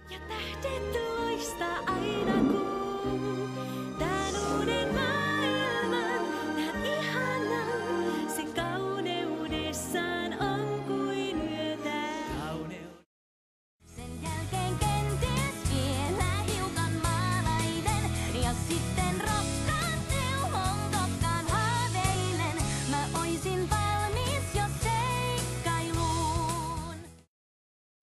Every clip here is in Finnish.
Ja tähdet loistaa aina kun tän uuden maailman näet ihanan. Se kauneudessaan on kuin yötä. Sen jälkeen kenties vielä hiukan maalainen ja sitten rakkaan teuhon tokkaan haaveilen. Mä oisin valmis jo seikkailuun.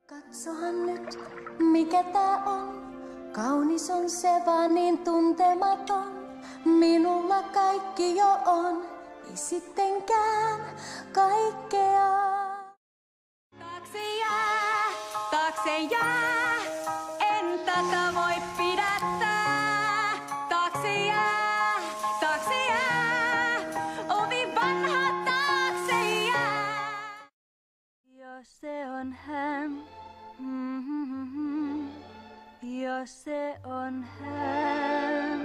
Katsohan nyt, mikä tää on. Kaunis on se vaan niin tuntematon. Minulla kaikki jo on, ei sittenkään kaikkea. Taakse jää, en tätä voi pidättää. Taakse jää, ovi vanha taakse jää. Jos se on hän, jos se on hän,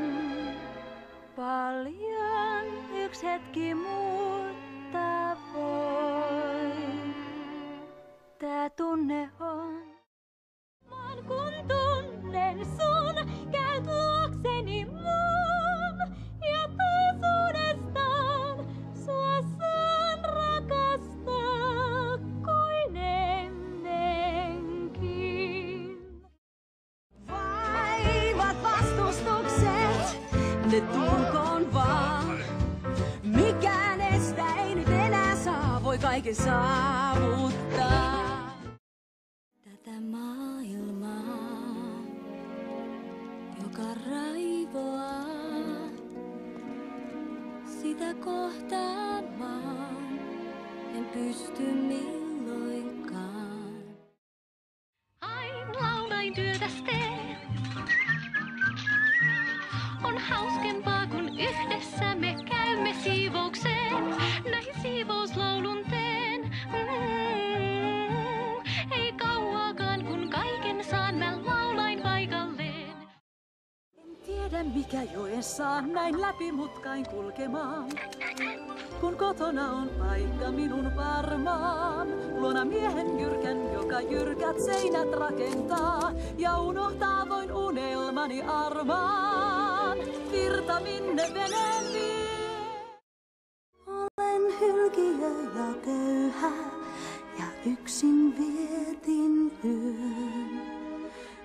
paljon yksi hetki muuttaa voi. Tää tunne on. Vaan kun tunnen sun, käyt luokseni mun. Ja taas uudestaan sua saan rakastaa kuin ennenkin. Vaivat vastustukset, ne tulkoon vaan. Mikään estä ei nyt enää saa, voi kaiken saavuttaa. Tätä maailmaa, joka raivoaa, sitä kohtaamaan en pysty milloinkaan. Ain laulain työtäs teen. On hauskempaa kun yhdessä me käymme siivoukseen. Näin siivouslaulun teen. Ei kauaakaan kun kaiken saan mä laulain paikalleen. En tiedä mikä joen saa näin läpi mutkain kulkemaan. Kun kotona on paikka minun varmaan. Luona miehen jyrkän, joka jyrkät seinät rakentaa. Ja unohtaa voin unelmani armaan. Virta minne veneen vie. Olen hylkiö ja köyhä ja yksin vietin yön.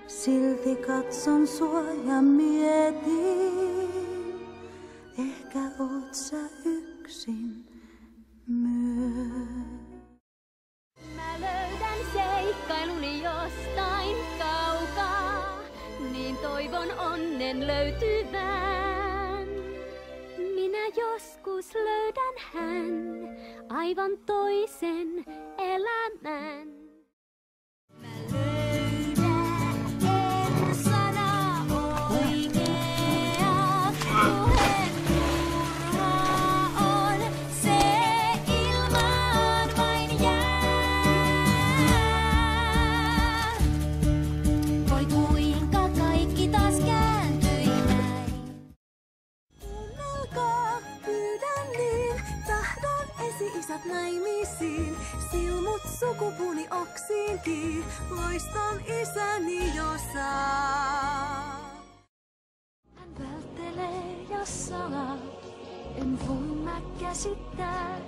Silti katson sua ja mietin, ehkä oot sä yksin myös. Mä löydän seikkailuni jostain kaukaa, niin toivon onnen löytyvän. Minä joskus löydän hän, aivan toisen elämän. Mä löydän en sana oikea, puheen turhaa on, se ilmaan vain jää. Voi kuinka kaikki taas kääntyi näin. Kuunnelkaa, pyydän niin, tahdon esi-isät naimisiin. Silmut sukupuuni oksiinkin, loiston isäni jo saa. Hän välttelee ja salaa, en voi mä käsittää.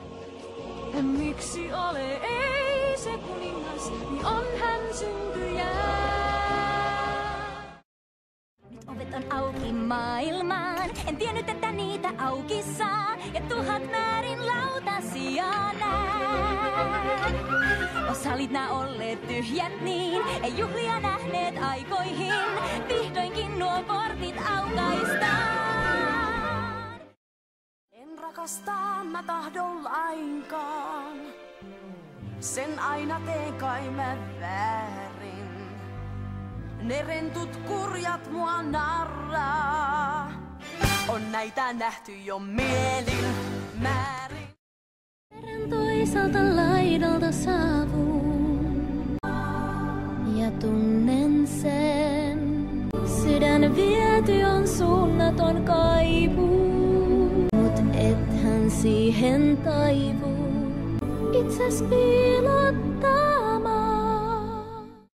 Miksi ole ei se kuningas, niin on hän syntyjä. Nyt ovet on auki maailmaan, en tiennyt, että niitä auki saa. Ja tuhat määrin lautasia näen. Osalit nää olleet tyhjät niin, ei juhlia nähneet aikoihin. Vihdoinkin nuo portit aukaistaan. En rakastaa mä tahdon lainkaan, sen aina teen kai mä väärin. Ne rentut kurjat mua narraa, on näitä nähty jo mielin määrin. Meren toiselta laidalta saavun ja tunnen sen. Sydän viety on suunnaton kaipu. siihen taivuu. Itses piilo